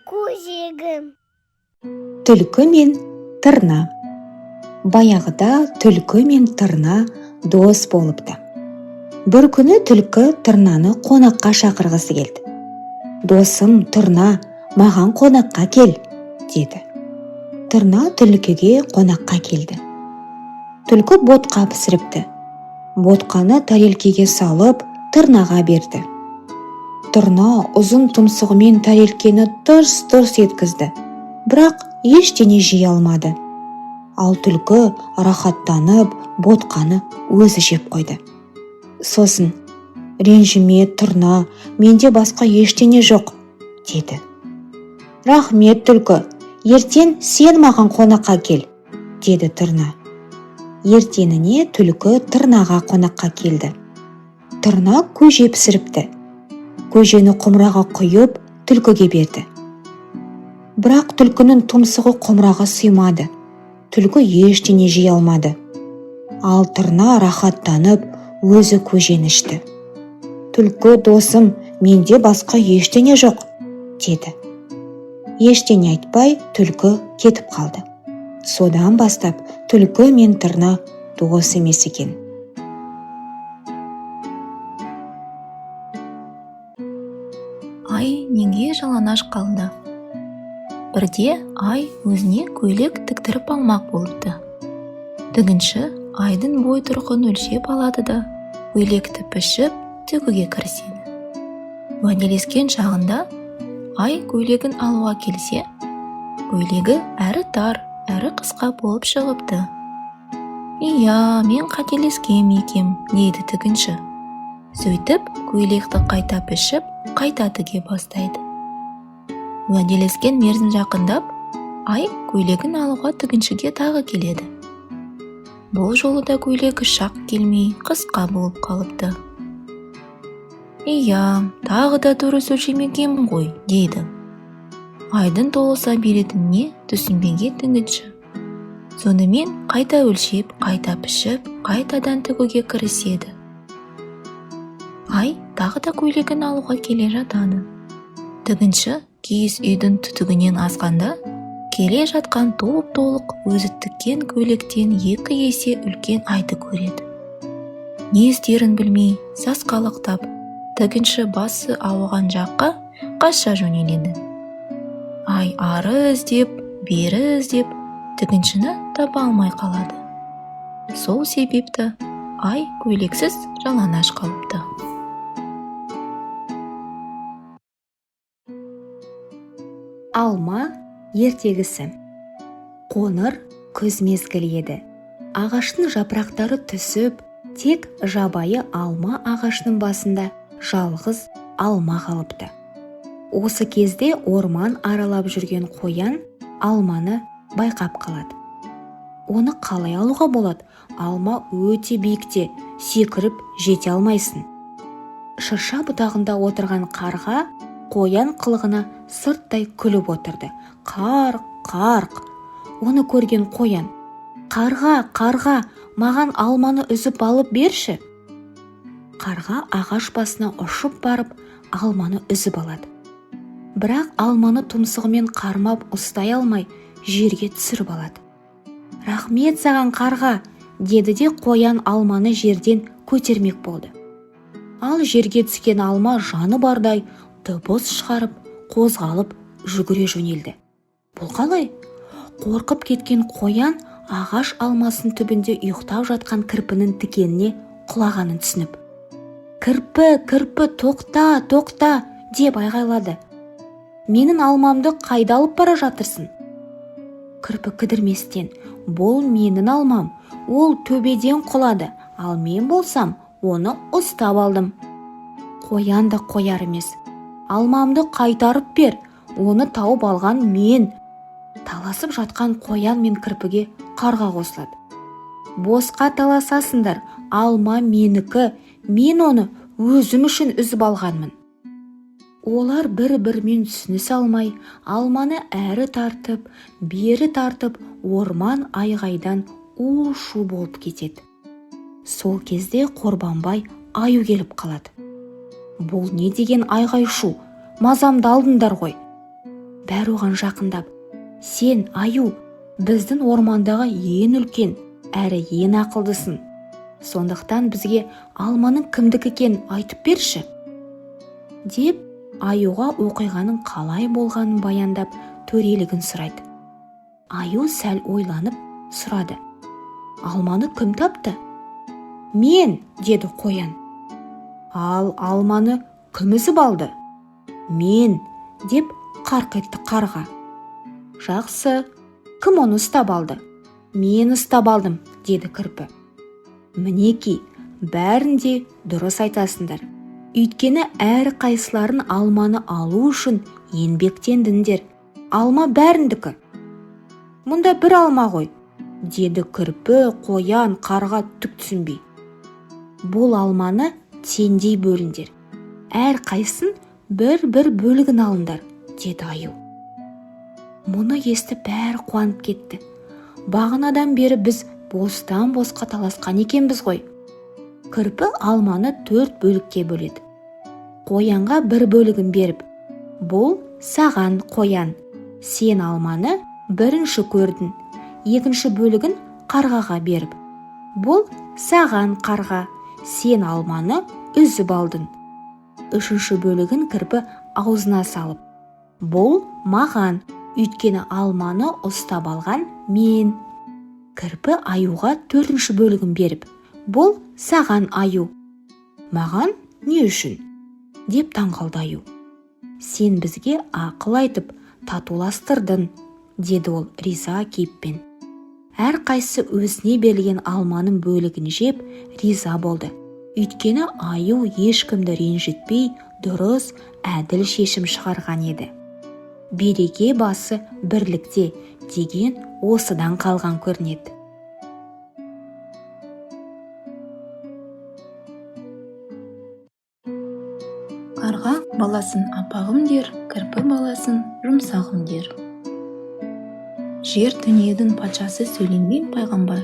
көжегім. Түлкі мен тырна. Баяғыда түлкі мен тырна дос болыпты. Бір күні түлкі тырнаны қонаққа шақырғысы келді. «Досым тырна, маған қонаққа кел», деді. Тырна түлкіге қонаққа келді. Түлкі ботқа пісіріпті. Ботқаны тарелкеге салып, тырнаға берді. Тырна ұзын тұмсығымен тарелкені тырс-тырс еткізді, бірақ ештеңе жей алмады. Ал түлкі рахаттанып, ботқаны өзі жеп қойды. Сосын: «Ренжіме, тырна, менде басқа ештеңе жоқ», деді. «Рахмет, түлкі, ертең сен маған қонаққа кел», деді тырна. Ертеңіне түлкі тырнаға қонаққа келді. Тырна көже пісіріпті. Көжені құмыраға құйып, түлкіге берді. Бірақ түлкінің тұмсығы құмыраға сыймады. Түлкі ештеңе жей алмады. Ал тырна рахаттанып, өзі көжені ішті. «Түлкі, досым, менде басқа ештеңе жоқ», деді. Ештеңе айтпай, түлкі кетіп қалды. Содан бастап түлкі мен тырна дос емес екен. Ай неге жалаңаш қалды? Бірде ай өзіне көйлек тіктіріп алмақ болыпты. Тігінші айдың бой тұрқын өлшеп алады да, көйлекті пішіп, тігуге кіріседі. Уәделескен шағында ай көйлегін алуға келсе, көйлегі әрі тар, әрі қысқа болып шығыпты. «Ия, мен қателескен екем», дейді тігінші. Сөйтіп, көйлекті қайта пішіп, қайта тіге бастайды. Уәделескен мерзім жақындап, ай көйлегін алуға тігіншіге тағы келеді. Бұл жолы да көйлегі шақ келмей, қысқа болып қалыпты. «Ия, тағы да дұрыс өлшемегенмін ғой», дейді. Айдың толыса беретініне түсінбеген тігінші. Сонымен қайта өлшеп, қайта пішіп, қайтадан тігуге кіріседі. Ай тағы да көйлегін алуға келе жатады. Тігінші киіз үйдің түтігінен асқанда, келе жатқан топ-толық өзі тіккен көйлектен 2 есе үлкен айды көреді. Не істерін білмей, сасқалақтап, тігінші басы ауған жаққа қаша жөнеледі. Ай ары іздеп, бері іздеп, тігіншіні таба алмай қалады. Сол себепті ай көйлексіз жалаңаш қалыпты. Алма ертегісі. Қоңыр күз мезгілі еді. Ағаштың жапырақтары түсіп, тек жабайы алма ағашының басында жалғыз алма қалыпты. Осы кезде орман аралап жүрген қоян алманы байқап қалады. Оны қалай алуға болады? Алма өте биікте, секіріп жете алмайсың. Шырша бұтағында отырған қарға қоян қылығына сырттай күліп отырды. Қарқ, қарқ. Оны көрген қоян: «Қарға, қарға, маған алманы үзіп алып берші». Қарға ағаш басына ұшып барып, алманы үзіп алады. Бірақ алманы тұмсығымен қармап ұстай алмай, жерге түсіріп алады. «Рахмет саған, қарға», деді де қоян алманы жерден көтермек болды. Ал жерге түскен алма жаны бардай дыбыс шығарып, қозғалып, жүгіре жөнелді. Бұл қалай? Қорқып кеткен қоян ағаш алмасын түбінде ұйықтап жатқан кірпінің тікеніне құлағанын түсініп: «Кірпі, кірпі, тоқта, тоқта», деп айғайлады. «Менің алмамды қайда алып бара жатырсың?» Кірпі кідірместен: «Бұл менің алмам, ол төбеден құлады, ал мен болсам, оны ұстап алдым». Қоян да қояр емес: «Алмамды қайтарып бер, оны тауып алған мен». Таласып жатқан қоян мен кірпіге қарға қосылады. «Босқа таласасыңдар, алма менікі, мен оны өзім үшін үзіп алғанмын». Олар бір-бірімен түсінісе алмай, алманы әрі тартып, бері тартып, орман айғайдан у-шу болып кетеді. Сол кезде Қорбанбай аю келіп қалады. «Бұл не деген айғай-шу? Мазамды алдыңдар ғой». бәрі оған жақындап: «Сен, аю, біздің ормандағы ең үлкен әрі ең ақылдысың. Сондықтан бізге алманың кімдікі екенін айтып берші», деп аюға оқиғаның қалай болғанын баяндап төрелігін сұрайды. Аю сәл ойланып сұрады: «Алманы кім тапты?» «Мен», деді қоян. «Ал алманы кім үзіп алды?» «Мен», деп қарқ етті қарға. «Жақсы, кім оны ұстап алды?» «Мен ұстап алдым», деді кірпі. «Мінекей, бәрін де дұрыс айтасыңдар. Өйткені әр қайсыларын алманы алу үшін еңбектендіңдер. Алма бәріндікі». «Мұнда бір алма ғой», деді кірпі, қоян, қарға түк түсінбей. «Бұл алманы теңдей бөліңдер. Әр қайсын бір-бір бөлігін алыңдар», деді аю. Мұны естіп бәрі қуанып кетті. «Бағанадан бері біз бостан босқа таласқан екенбіз ғой». Кірпі алманы 4 бөлікке бөледі. Қоянға 1 бөлігін беріп: «Бұл саған, қоян, сен алманы бірінші көрдің». Екінші бөлігін қарғаға беріп: «Бұл саған, қарға, сен алманы үзіп алдың». Үшінші бөлігін кірпі аузына салып: «Бұл маған, өйткені алманы ұстап алған мен». Кірпі аюға 4-ші бөлігін беріп: «Бұл саған, аю». «Маған не үшін?» деп таңқалды аю. «Сен бізге ақыл айтып татуластырдың», деді ол риза кейіппен. Әр қайсы өзіне берілген алманың бөлігін жеп риза болды. Өйткені аю ешкімді ренжітпей дұрыс, әділ шешім шығарған еді. Береке басы бірлікте деген осыдан қалған көрінеді. Қарға баласын апағым дер, кірпі баласын жұмсағым дер. Жер дүниенің патшасы сөйленген пайғамбар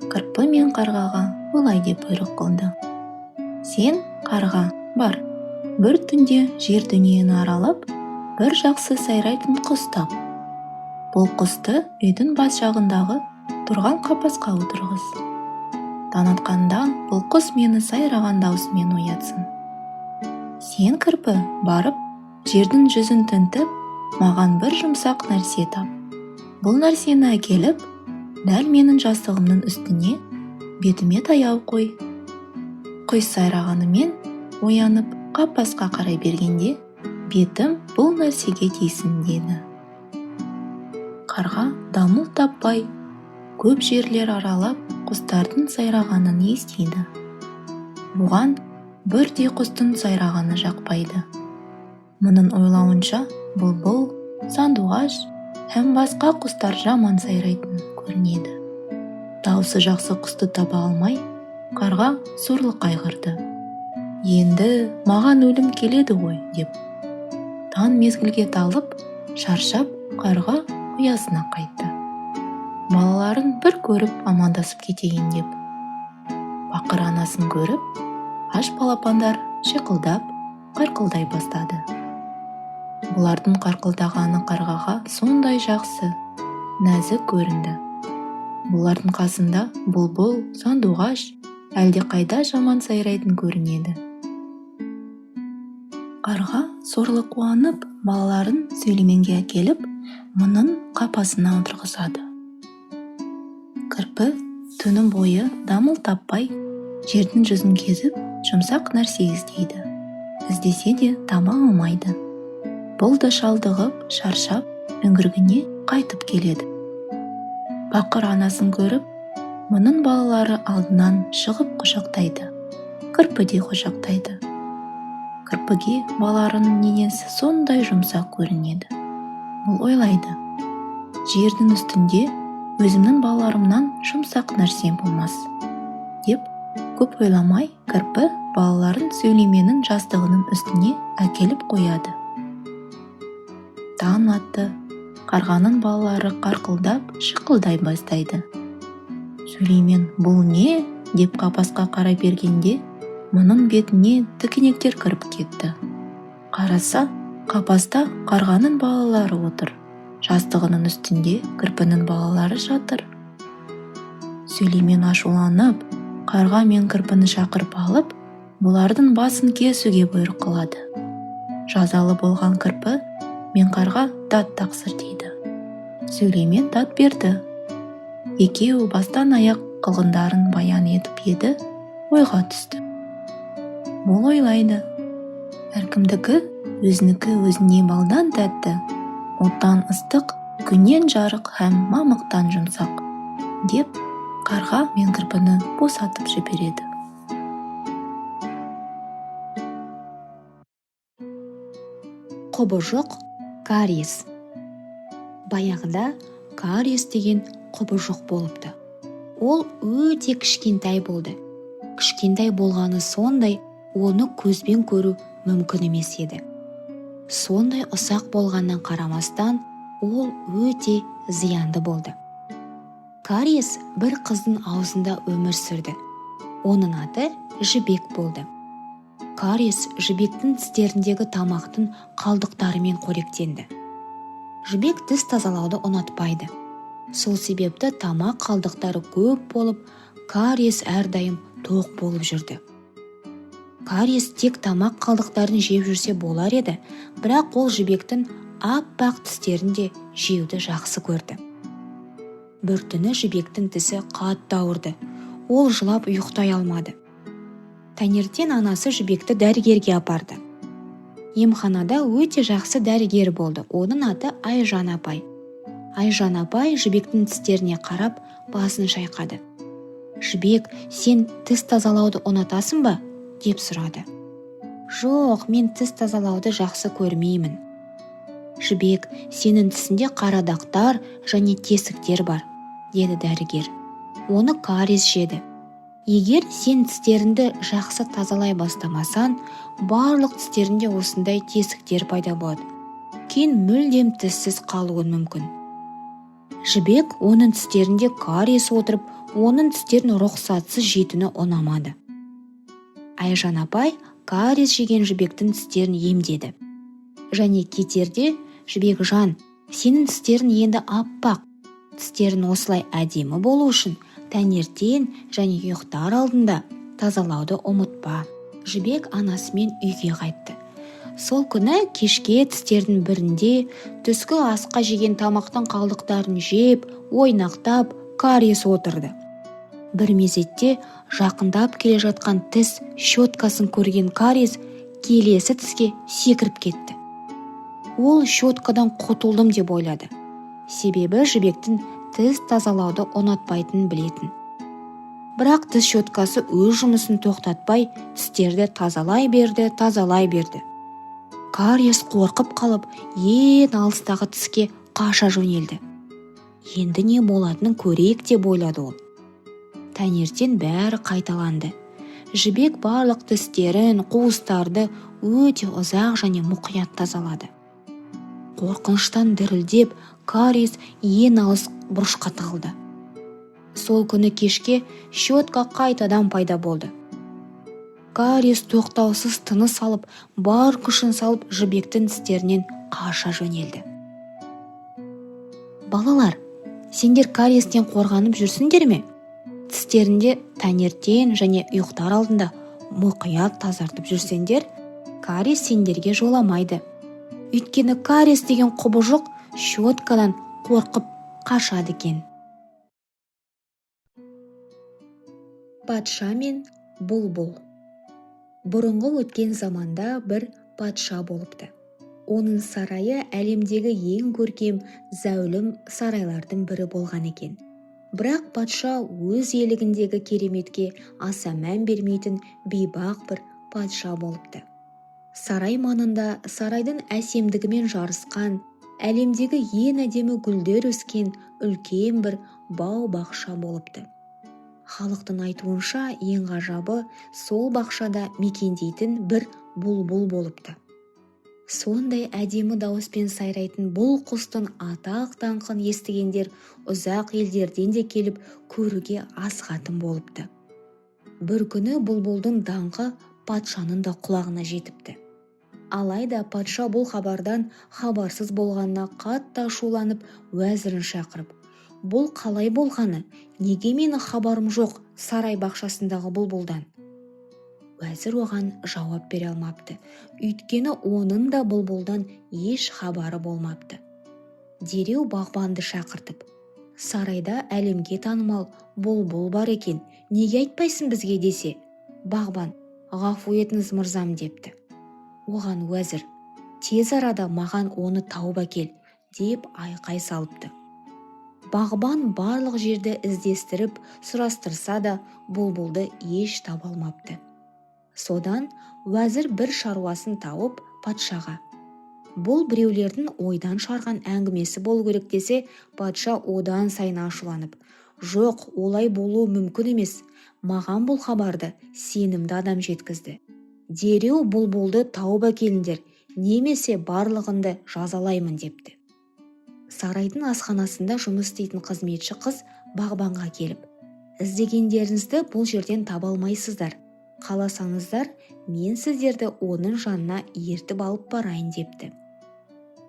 кірпі мен қарғаға былай деп бұйрық қылды: «Сен, қарға, бар, бір түнде жер дүниені аралап, бір жақсы сайрайтын құс тап. Бұл құсты үйдің бас жағындағы тұрған қапасқа отырғыз. Таң атқанда бұл құс мені сайраған даусымен оятсын. Сен, кірпі, барып, жердің жүзін тінтіп, маған бір жұмсақ нәрсе тап. Бұл нәрсені әкеліп, дәл менің жастығымның үстіне бетіме таяу қой». Құс сайрағанымен оянып қапасқа қарай бергенде, бетім бұл нәрсеге тисін деді. Қарға дамыл таппай, көп жерлер аралап, құстардың сайрағанын естиді. Бұған бірде құстың сайрағаны жақпайды. Мұның ойлауынша бұлбұл, сандуғаш һәм басқа құстар жаман сайрайтын көрінеді. Даусы жақсы құсты таба алмай, қарға сорлы қайғырды. «Енді маған өлім келеді ғой», деп. Таң мезгілге талып, шаршап, қарға ұясына қайтты. Балаларын бір көріп амандасып кетейін деп. Бақыр анасын көріп, аш балапандар шиқылдап, қарқылдай бастады. Бұлардың қарқылдағаны қарғаға сондай жақсы, нәзік көрінді. Бұлардың қасында бұлбұл, сандуғаш әлде қайда жаман сайрайтын көрінеді. Қарға сорлы қуанып, балаларын сөйлеменге әкеліп, мұның қапасына отырғызады. Кірпі түні бойы дамыл таппай, жердің жүзін кезіп, жұмсақ нәрсе іздейді. Іздесе де таба алмайды. Бұл да шалдығып, шаршап, үңгіріне қайтып келеді. Бақыр анасын көріп, мұның балалары алдынан шығып құшақтайды. Кірпі де құшақтайды. Кірпіге балаларының денесі сондай жұмсақ көрінеді. Ол ойлайды: жердің үстінде өзімнің балаларымнан жұмсақ нәрсе болмас, деп көп ойламай, кірпі балаларын сөйлеменің жастығының үстіне әкеліп қояды. Таң атты, қарғаның балалары қарқылдап, шиқылдай бастайды. Сөйлемен бұл не? Деп қапасқа қарай бергенде, мұның бетіне тікенектер кіріп кетті. Қараса, Қапаста қарғаның балалары отыр. Жастығының үстінде кірпінің балалары жатыр. Сүлеймен ашуланып, қарға мен кірпіні шақырып алып, бұлардың басын кесуге бұйрық қылады. Жазалы болған кірпі мен қарға дат тақсыр дейді. Сүлеймен дат берді. Екеуі бастан аяқ қылғындарын баян етіп еді, ойға түсті. Бұл ойлайды: әркімдікі өзіне балдан тәтті, оттан ыстық, күннен жарық һәм мамықтан жұмсақ, деп қарға мен кірпіні босатып жібереді. Құбыжық кариес. Баяғыда кариес деген құбыжық болыпты. Ол өте кішкентай болды. Кішкентай болғаны сондай, оны көзбен көру мүмкін емес еді. Сондай ұсақ болғаннан қарамастан, ол өте зиянды болды. Кариес бір қыздың аузында өмір сүрді. Оның аты Жібек болды. Кариес жібектің тістеріндегі тамақтың қалдықтарымен қоректенді. Жібек тіс тазалауды ұнатпайды. Сол себепті тамақ қалдықтары көп болып, кариес әрдайым тоқ болып жүрді. Кариес тек тамақ қалдықтарын жеп жүрсе болар еді, бірақ ол жібектің аппақ тістерін де жеуді жақсы көрді. Бір түні жібектің тісі қатты ауырды. Ол жылап ұйықтай алмады. Таңертең анасы жібекті дәрігерге апарды. Емханада өте жақсы дәрігер болды. Оның аты Айжан апай. Айжан апай жібектің тістеріне қарап, басын шайқады. «Жібек, сен тіс тазалауды ұнатасың ба?» деп сұрады. «Жоқ, мен тіс тазалауды жақсы көрмеймін». «Жібек, сенің тісінде қарадақтар және тесіктер бар», деді дәрігер. «Оны кариес жеді. Егер сен тістеріңді жақсы тазалай бастамасан, барлық тістерінде осындай тесіктер пайда болады. Кейін мүлдем тіссіз қалуын мүмкін». Жібек оның тістерінде кариес отырып, оның тістерін рұқсатсыз жейтіні ұнамады. Айжан апай кариес жеген жібектің тістерін емдеді. Және кетерде: «Жібек жан, сенің тістерін енді аппақ. Тістерін осылай әдемі болу үшін таңертең және ұйықтар алдында тазалауды ұмытпа». Жібек анасымен үйге қайтты. Сол күні кешке тістердің бірінде түскі асқа жеген тамақтың қалдықтарын жеп, ойнақтап, кариес отырды. Бір мезетте жақындап келе жатқан тіс щеткасын көрген кариес келесі тіске секіріп кетті. Ол щеткадан құтылдым деп ойлады. Себебі жібектің тіс тазалауды ұнатпайтынын білетін. Бірақ тіс щеткасы өз жұмысын тоқтатпай, тістерді тазалай берді. Кариес қорқып қалып, ең алыстағы тіске қаша жөнелді. Енді не болатынын көрейік деп ойлады ол. Таңертең бәрі қайталанды. Жібек барлық тістерін, қуыстарды өте ұзақ және мұқият тазалады. Қорқыныштан дірілдеп, кариес ең алыс бұрышқа тығылды. Сол күні кешке щетка қайтадан пайда болды. Кариес тоқтаусыз тыныс алып, бар күшін салып, жібектің тістерінен қаша жөнелді. Балалар, сендер кариестен қорғанып жүрсіңдер ме? Тістерінде таңертең және ұйықтар алдында мұқият тазартып жүрсеңдер, кариес сендерге жоламайды. Өйткені кариес деген құбыжық щеткадан қорқып қашады екен. Патша мен бұлбұл. Бұрынғы өткен заманда бір патша болыпты. Оның сарайы әлемдегі ең көркем зәулім сарайлардың бірі болған екен. Бірақ патша өз елігіндегі кереметке аса мән бермейтін бейбақ бір патша болыпты. Сарай маңында сарайдың әсемдігімен жарысқан, әлемдегі ең әдемі гүлдер өскен үлкен бір бау-бақша болыпты. Халықтың айтуынша ең ғажабы сол бақшада мекендейтін бір бұлбұл болыпты. Сондай әдемі дауыспен сайрайтын бұл құстың атақ-даңқын естігендер ұзақ елдерден де келіп көруге асығатын болыпты. Бір күні бұлбұлдың даңқы патшаның да құлағына жетіпті. Алайда патша бұл хабардан хабарсыз болғанына қатты ашуланып, уәзірін шақырып: "Бұл қалай болғаны? Неге менің хабарым жоқ сарай бақшасындағы бұлбұлдан?" Уәзір оған жауап бере алмапты, өйткені оның да бұлбұлдан еш хабары болмапты. Дереу бағбанды шақыртып: "Сарайда әлемге танымал бұлбұл бар екен, неге айтпайсың бізге?" десе, бағбан: "Ғафу етіңіз мырзам" депті. Оған уәзір: "Тез арада маған оны тауып әкел" деп айқай салыпты. Бағбан барлық жерді іздестіріп сұрастырса да бұлбұлды еш таба алмапты. Содан уәзір бір шаруасын тауып патшаға: "Бұл біреулердің ойдан шығарған әңгімесі болу керек" десе, патша одан сайын ашуланып: "Жоқ, олай болуы мүмкін емес. Маған бұл хабарды сенімді адам жеткізді. Дереу бұлбұлды тауып әкеліңдер, немесе барлығынды жазалаймын" депті. Сарайдың асханасында жұмыс істейтін қызметші қыз бағбанға келіп: "Іздегендеріңізді бұл жерден таба алмайсыздар. Қаласаңыздар, мен сіздерді оның жанына ертіп алып барайын" депті.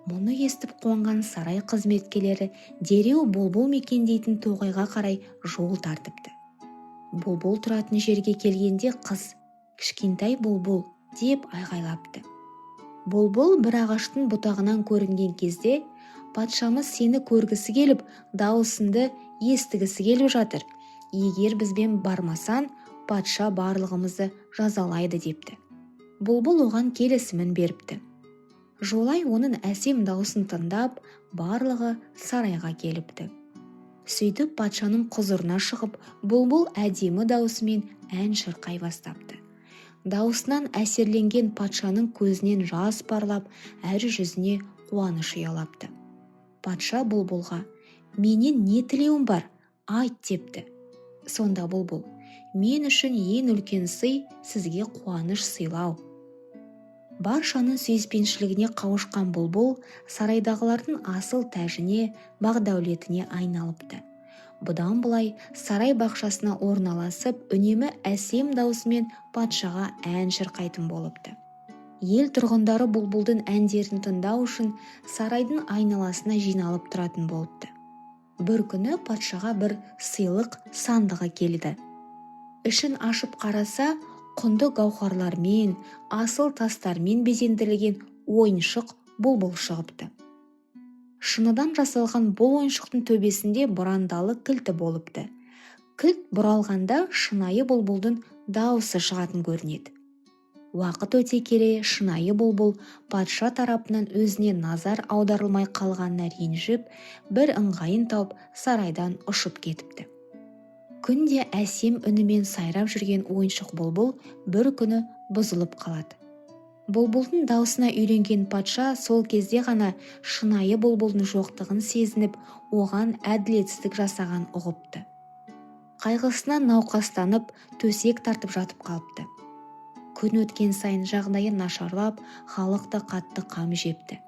Мұны естіп қуанған сарай қызметкерлері дереу бұлбұл мекендейтін тоғайға қарай жол тартыпты. Бұлбұл тұратын жерге келгенде қыз: "Кішкентай бұлбұл" деп айғайлапты. Бұлбұл бір ағаштың бұтағынан көрінген кезде: "Патшамыз сені көргісі келіп, дауысыңды естігісі келіп жатыр. Егер бізбен бармасан, патша барлығымызды жазалайды" депті. Бұлбұл оған келісімін беріпті. Жолай оның әсем дауысын тыңдап, барлығы сарайға келіпті. Сөйтіп патшаның құзырына шығып, бұлбұл әдемі даусымен ән шырқай бастапты. Даусынан әсерленген патшаның көзінен жас парлап, әр жүзіне қуаныш ұялапты. Патша бұлбұлға: "Менен не тілеуің бар? Айт" депті. Сонда бұлбұл: "Мен үшін ең үлкен сый сізге қуаныш сыйлау." Баршаның сүйіспеншілігіне қауышқан бұлбұл сарайдағылардың асыл тәжіне, бақ-дәулетіне айналыпты. Бұдан былай сарай бақшасына орналасып, үнемі әсем даусымен патшаға ән шырқайтын болыпты. Ел тұрғындары бұлбұлдың әндерін тыңдау үшін сарайдың айналасына жиналып тұратын болыпты. Бір күні патшаға бір сыйлық сандығы келді. Ішін ашып қараса, құнды гауһарлармен, асыл тастармен безендірілген ойыншық бұлбұл шығыпты. Шыныдан жасалған бұл ойыншықтың төбесінде бұрандалы кілті болыпты. Кілт бұралғанда шынайы бұлбұлдың дауысы шығатын көрінеді. Уақыт өте келе шынайы бұлбұл патша тарапынан өзіне назар аударылмай қалғанына ренжіп, бір ыңғайын тауып сарайдан ұшып кетіпті. Күнде әсем үнімен сайрап жүрген ойыншық бұлбұл бір күні бұзылып қалады. Бұлбұлдың даусына үйренген патша сол кезде ғана шынайы бұлбұлдың жоқтығын сезініп, оған әділетсіздік жасаған ұғыпты. Қайғысынан науқастанып, төсек тартып жатып қалыпты. Күн өткен сайын жағдайы нашарлап, халықты қатты қам жепті.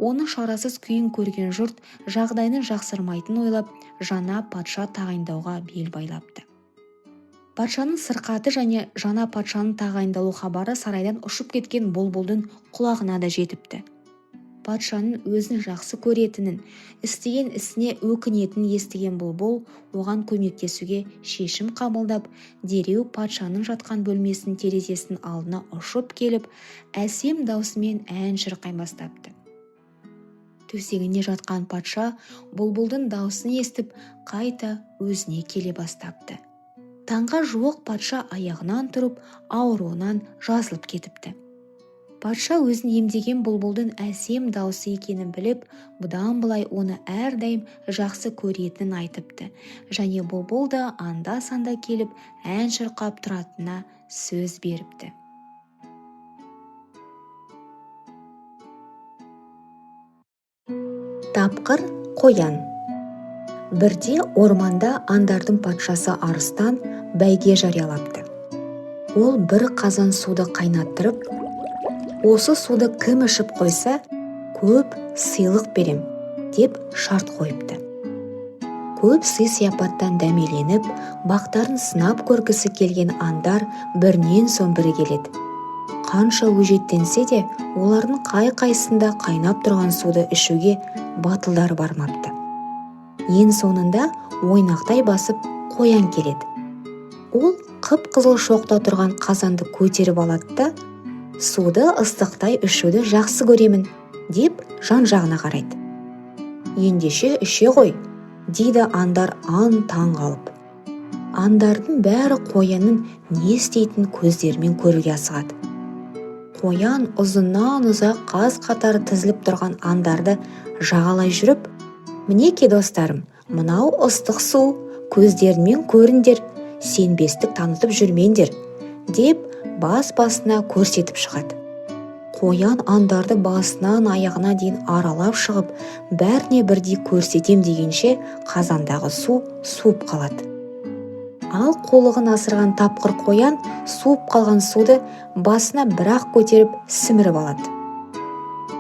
Оның шарасыз күйін көрген жұрт жағдайының жақсармайтын ойлап, жаңа патша тағайындауға бел байлапты. Патшаның сырқаты және жаңа патшаның тағайындалу хабары сарайдан ұшып кеткен бұлбұлдың құлағына да жетіпті. Патшаның өзін жақсы көретінін, істеген ісіне өкінетінін естіген бұлбұл оған көмектесуге шешім қабылдап, дереу патшаның жатқан бөлмесінің терезесінің алдына ұшып келіп, әсем даусымен ән шырқай бастапты. Төсегінде жатқан патша бұлбұлдың даусын естіп, қайта өзіне келе бастапты. Таңға жуық патша аяғынан тұрып, ауруынан жазылып кетіпті. Патша өзін емдеген бұлбұлдың әсем даусы екенін біліп, бұдан былай оны әрдайым жақсы көретінін айтыпты, және бұлбұл да анда-санда келіп ән шырқап тұратынына сөз беріпті. Тапқыр қоян. Бірде орманда аңдардың патшасы арыстан бәйге жариялапты. Ол бір қазан суды қайнаттырып, осы суды кім ішіп қойса, көп сыйлық берем деп шарт қойыпты. Көп сый-сияпаттан дәмеленіп, бақтарын сынап көргісі келген аңдар бірінен соң бірі келеді. қанша өжеттенсе де олардың қай-қайсында қайнап тұрған суды ішуге батылдары бармапты. Ең соңында ойнақтай басып қоян келеді. Ол қып-қызыл шоқта тұрған қазанды көтеріп алады да, суды ыстықтай ішуді жақсы көремін деп жан-жағына қарайды. Ендеше іше ғой, дейді аңдар аң-таң қалып. Аңдардың бәрі қоянның не істейтін көздерімен көруге асығады. Қоян ұзыннан ұзақ қаз қатары тізіліп тұрған аңдарды жағалай жүріп, мінеке достарым, мынау ыстық су, көздеріңмен көріңдер, сенбестік танытып жүрмеңдер, деп бас-басына көрсетіп шығады. Қоян аңдарды басынан аяғына дейін аралап шығып, бәріне бірдей көрсетем дегенше қазандағы су суып қалады. Ал қолығын асырған тапқыр қоян суып қалған суды басына бір-ақ көтеріп сіміріп алады.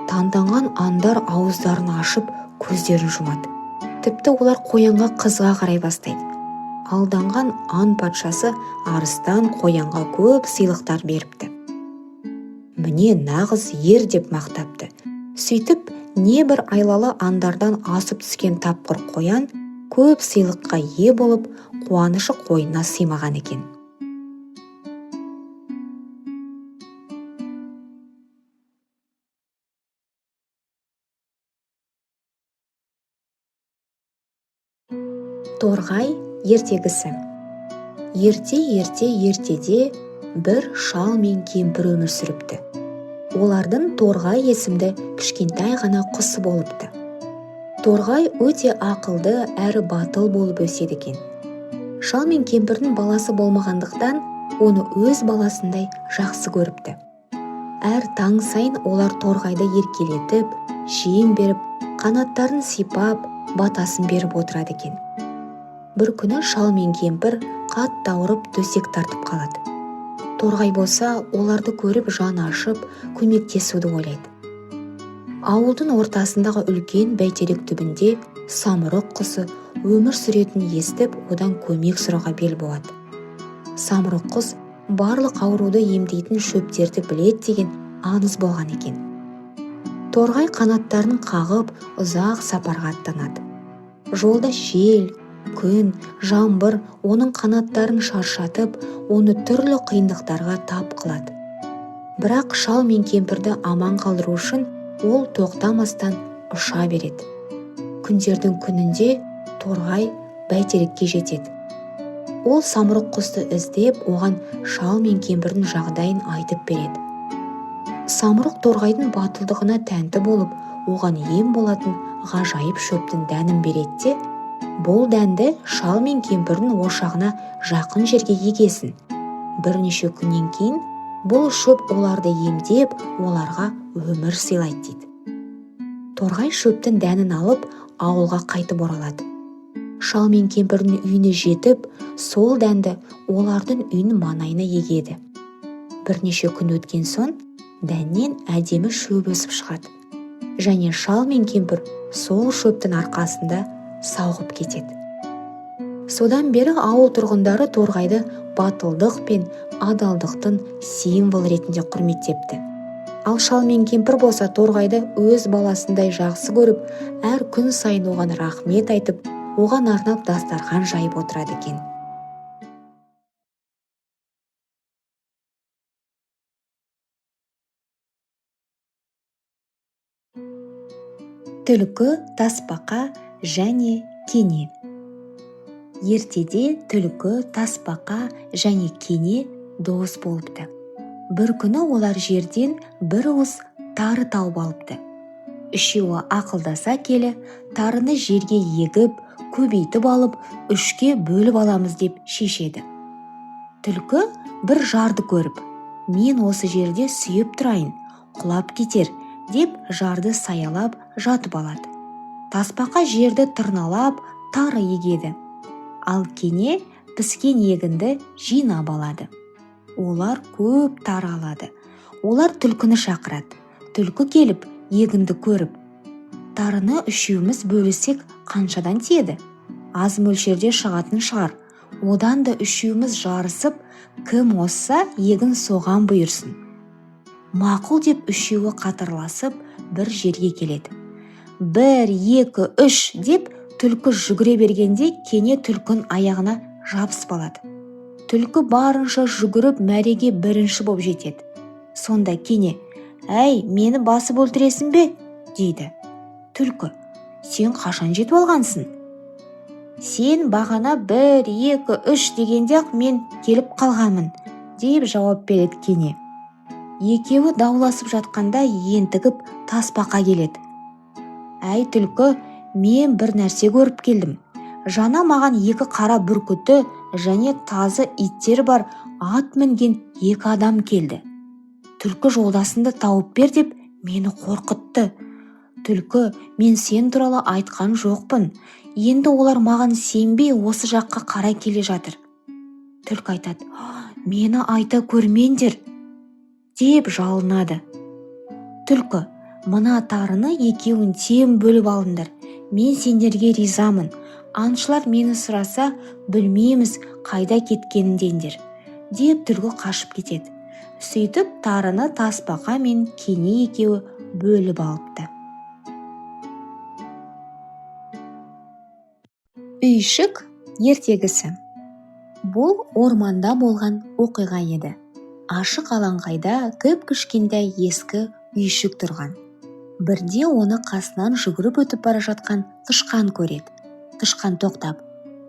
Таңданған аңдар ауыздарын ашып көздерін жұмады. Тіпті олар қоянға қызыға қарай бастайды. Алданған аң патшасы арыстан қоянға көп сыйлықтар беріпті. Міне нағыз ер деп мақтапты. Сөйтіп, небір айлалы аңдардан асып түскен тапқыр қоян көп сыйлыққа ие болып, қуанышы қойнына сыймаған екен. Торғай ертегісі. Ертеде бір шал мен кемпір өмір сүріпті. Олардың Торғай есімді кішкентай ғана құсы болыпты. Торғай өте ақылды әрі батыл болып өседі екен. Шал мен кемпірдің баласы болмағандықтан, оны өз баласындай жақсы көріпті. Әр таң сайын олар Торғайды еркелетіп, жем беріп, қанаттарын сипап, батасын беріп отырады екен. Бір күні шал мен кемпір қатты ауырып төсек тартып қалады. Торғай болса, оларды көріп жаны ашып, көмектесуді ойлайды. Ауылдың ортасындағы үлкен бәйтерек түбінде самұрық құсы өмір сүретін естіп, одан көмек сұрауға бел буады. Самұрық құс барлық ауруды емдейтін шөптерді білет деген аңыз болған екен. Торғай қанаттарын қағып, ұзақ сапарға аттанады. Жолда жел, күн, жаңбыр оның қанаттарын шаршатып, оны түрлі қиындықтарға тап қылады. Бірақ шал мен кемпірді аман қалдыру үшін ол тоқтамастан ұша береді. Күндердің күнінде Торғай бәйтерекке жетеді. Ол самұрық құсты іздеп, оған шал мен кемпірдің жағдайын айтып береді. Самұрық Торғайдың батылдығына тәнті болып, оған ем болатын ғажайып шөптің дәнін береді де, бұл дәнді шал мен кемпірдің ошағына жақын жерге егесін. Бірнеше күннен кейін бұл шөп оларды емдеп, оларға өмір сыйлайды дейді. Торғай шөптің дәнін алып, ауылға қайтып оралады. Шал мен кемпірдің үйіне жетіп, сол дәнді олардың үйінің маңайына егеді. Бірнеше күн өткен соң, дәннен әдемі шөп өсіп шығады. Және шал мен кемпір сол шөптің арқасында сауғып кетеді. Содан бері ауыл тұрғындары Торғайды батылдық пен адалдықтың символ ретінде құрметтепті. Ал шал мен кемпір болса Торғайды өз баласындай жақсы көріп, әр күн сайын оған рахмет айтып, оған арнап дастархан жайып отырады екен. Түлкі, тасбақа және кене. Ертеде түлкі, тасбақа және кене дос болыпты. Бір күні олар жерден бір уыс тары тауып алыпты. Үшеуі ақылдаса келе, тарыны жерге егіп, көбейтіп алып, үшке бөліп аламыз деп шешеді. Түлкі бір жарды көріп, мен осы жерде сүйеп тұрайын, құлап кетер, деп жарды саялап жатып алады. Тасбақа жерді тырналап, тары егеді. Ал кене піскен егінді жинап алады. Олар көп тары алады. Олар түлкіні шақырады. Түлкі келіп, егінді көріп, тарыны үшеуміз бөлісек қаншадан тиеді? Аз мөлшерде шығатын шығар. Одан да үшеуміз жарысып, кім озса егін соған бұйырсын. Мақұл деп үшеуі қатарласып бір жерге келеді. 1, 2, 3 деп түлкі жүгіре бергенде кене түлкінің аяғына жабысып алады. Түлкі барынша жүгіріп мәреге бірінші боп жетеді. Сонда кене: «Әй, мені басып өлтіресің бе?» дейді. Түлкі: «Сен қашан жетіп алғансың?» «Сен бағана 1, 2, 3 дегенде-ақ мен келіп қалғанмын», деп жауап береді кене. Екеуі дауласып жатқанда ентігіп тасбақа келеді. «Әй түлкі, мен бір нәрсе көріп келдім. Жаңа маған 2 қара бүркіті және тазы иттер бар ат мінген 2 адам келді. Түлкі жолдасыңды тауып бер деп мені қорқытты. Түлкі, мен сен туралы айтқан жоқпын. Енді олар маған сенбей осы жаққа қарай келе жатыр». Түлкі айтады: «Мені айта көрмеңдер», деп жалынады. Түлкі: «Мына тарыны екеуін тең бөліп алыңдар. Мен сендерге ризамын. Аңшылар мені сұраса, білмейміз қайда кеткеніндендер», деп түлкі қашып кетеді. Сөйтіп тарыны тасбақа мен кене екеуі бөліп алыпты. Үйшік ертегісі. Бұл орманда болған оқиға еді. Ашық алаңқайда кіп-кішкентай ескі үйшік тұрған. Бірде оны қасынан жүгіріп өтіп бара жатқан тышқан көреді. Тышқан тоқтап: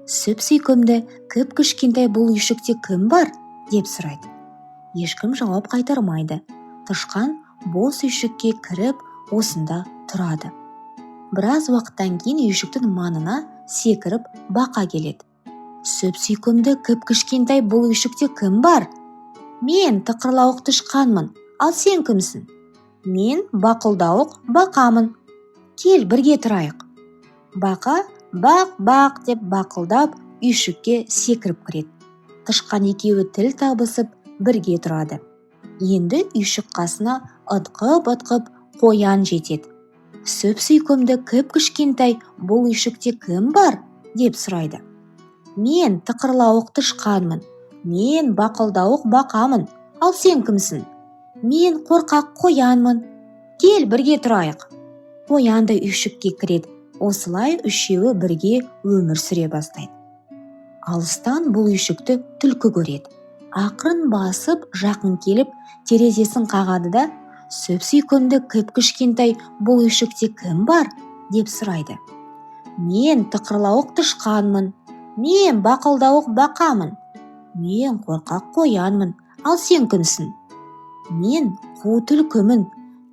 «Сүп-сүйкімді кіп-кішкентай бұл үйшікте кім бар?» деп сұрайды. Ешкім жауап қайтармайды. Тышқан бос үйшікке кіріп, осында тұрады. Біраз уақыттан кейін үйшіктің маңына секіріп бақа келеді. «Сүп-сүйкімді кіп-кішкентай бұл үйшікте кім бар?» «Мен тықырлауық тышқанмын, ал сен кімсің?» «Мен бақылдауық бақамын. Кел, бірге тұрайық». Бақа бақ-бақ деп бақылдап үйшікке секіріп кіреді. Тышқан екеуі тіл табысып бірге тұрады. Енді үйшік қасына ытқып-ытқып қоян жетеді. «Сүп-сүйкімді кіп-кішкентай бұл үйшікте кім бар?» деп сұрайды. «Мен тықырлауық тышқанмын. Мен бақылдауық бақамын, ал сен кімсің?» «Мен қорқақ қоянмын. Кел, бірге тұрайық». Қоян да үйшікке кіреді. Осылай үшеуі бірге өмір сүре бастайды. Алыстан бұл үйшікті түлкі көреді. Ақырын басып жақын келіп терезесін қағады да: «Сүп-сүйкімді кіп-кішкентай бұл үйшікте кім бар?» деп сұрайды. «Мен тықырлауық тышқанмын. Мен бақылдауық бақамын. Мен қорқақ қоянмын, ал сен кімсің?» «Мен қу түлкімін.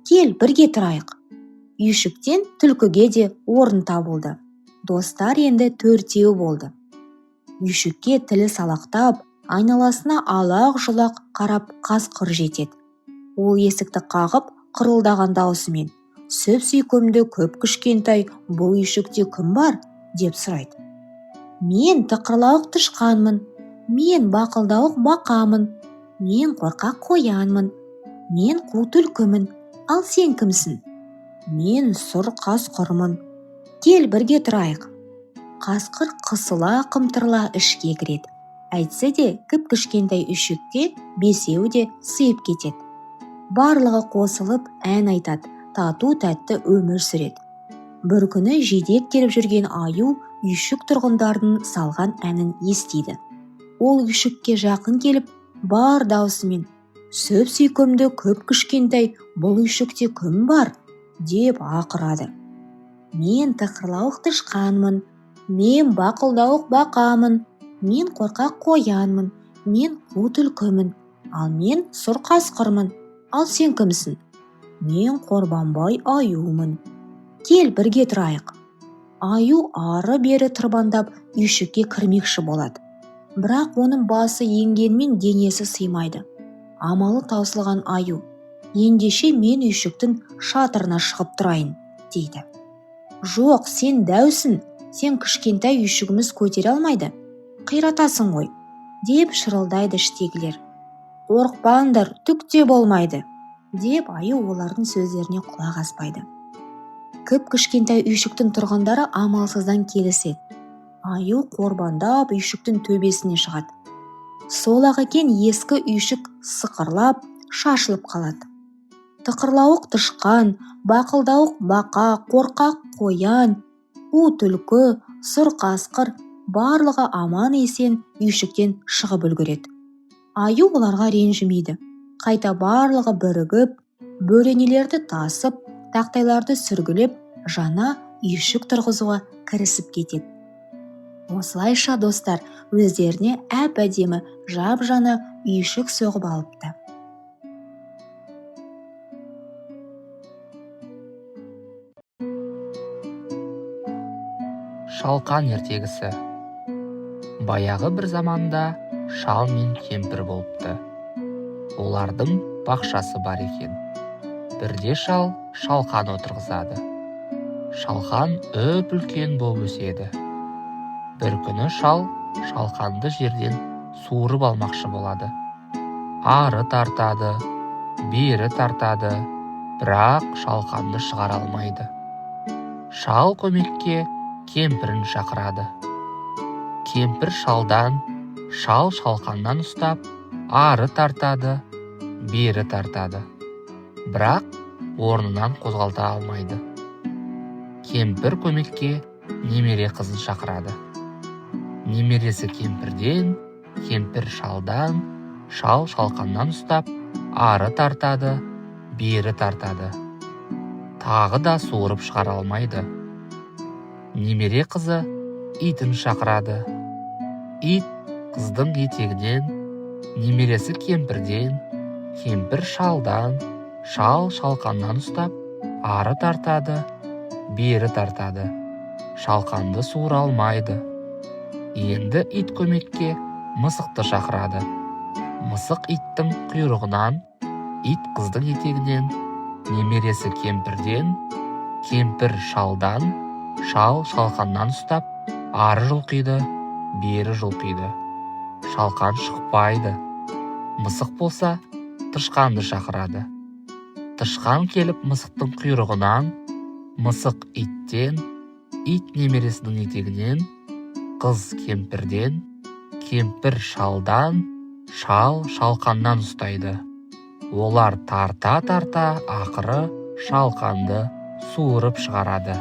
Кел, бірге тұрайық». Үйшіктен түлкіге де орын табылды. Достар енді 4 болды. Үйшікке тілі салақтап, айналасына алақ-жұлақ қарап қасқыр жетеді. Ол есікті қағып қырылдаған даусымен: «Сүп-сүйкімді кіп-кішкентай бұл үйшікте кім бар?» деп сұрайды. «Мен тықырлауық тышқанмын. Мен бақылдауық бақамын. Мен қорқақ қоянмын. Мен қу түлкімін, ал сен кімсің?» «Мен сұр қасқырмын. Кел, бірге тұрайық». Қасқыр қысыла-қымтырыла ішке кіреді. Әйтсе де кіп-кішкентай үйшікке 5 де сыйып кетеді. Барлығы қосылып ән айтады, тату-тәтті өмір сүреді. Бір күні жидек теріп жүрген аю үйшік тұрғындардың салған әнін естиді. Ол үйшікке жақын келіп, бар даусымен: «Сүп-сүйкімді кіп-кішкентай бұл үйшікте кім бар?» деп ақырады. «Мен тықырлауық тышқанмын. Мен бақылдауық бақамын. Мен қорқақ қоянмын. Мен қу түлкімін, ал мен сұр қасқырмын, ал сен кімсің?» «Мен қорбанбай аюмын. Кел, бірге тұрайық». Аю ары-бері тырбандап үйшікке кірмекші болады. Бірақ оның басы енгенмен денесі сыймайды. Амалы таусылған аю: «Ендеше мен үйшіктің шатырына шығып тұрайын», дейді. «Жоқ, сен дәусің. Сен кішкентай үйшігіміз көтере алмайды. Қиратасың ғой», деп шырылдайды іштегілер. «Қорықпаңдар, түк те болмайды», деп аю олардың сөздеріне құлақ аспайды. Кіп-кішкентай үйшіктің тұрғындары амалсыздан келіседі. Аю қорбандап үйшіктің төбесіне шығады. Сол-ақ екен ескі үйшік сықырлап, шашылып қалады. тықырлауық тышқан, бақылдауық бақа, қорқақ қоян, қу түлкі, сұр қасқыр барлығы аман есен үйшіктен шығып үлгереді. Аю оларға ренжімейді. Қайта барлығы бірігіп, бөренелерді тасып, тақтайларды сүргілеп, жаңа үйшік тұрғызуға кірісіп кетеді. Осылайша достар өздеріне әп-әдемі жап-жаңа үйшік соғып алыпты. Шалқан ертегісі. Баяғы бір заманда шал мен кемпір болыпты. Олардың бақшасы бар екен. Бірде шал шалқан отырғызады. Шалқан үлкен болып өседі. Бір күні шал шалқанды жерден суырып алмақшы болады. Ары тартады, бері тартады, бірақ шалқанды шығара алмайды. Шал көмекке кемпірін шақырады. Кемпір шалдан, шал шалқаннан ұстап, ары тартады, бері тартады. Бірақ орнынан қозғалта алмайды. Кемпір көмекке немере қызын шақырады. Немересі кемпірден, кемпір шалдан, шал шалқаннан ұстап, ары тартады, бері тартады. Тағы да суырып шығара алмайды. Немере қызы итін шақырады. Ит қыздың етегінен, немересі кемпірден, кемпір шалдан, шал шалқаннан ұстап, ары тартады, бері тартады. Шалқанды суыра алмайды. Енді ит көмекке мысықты шақырады. Мысық иттің құйрығынан, ит қыздың етегінен, немересі кемпірден, кемпір шалдан, шал шалқаннан ұстап, ары жұлқиды, бері жұлқиды. Шалқан шықпайды. Мысық болса, тышқанды шақырады. Тышқан келіп мысықтың құйрығынан, мысық иттен, ит немересінің етегінен, қыз кемпірден, кемпір шалдан, шал шалқаннан ұстайды. Олар тарта-тарта ақыры шалқанды суырып шығарады.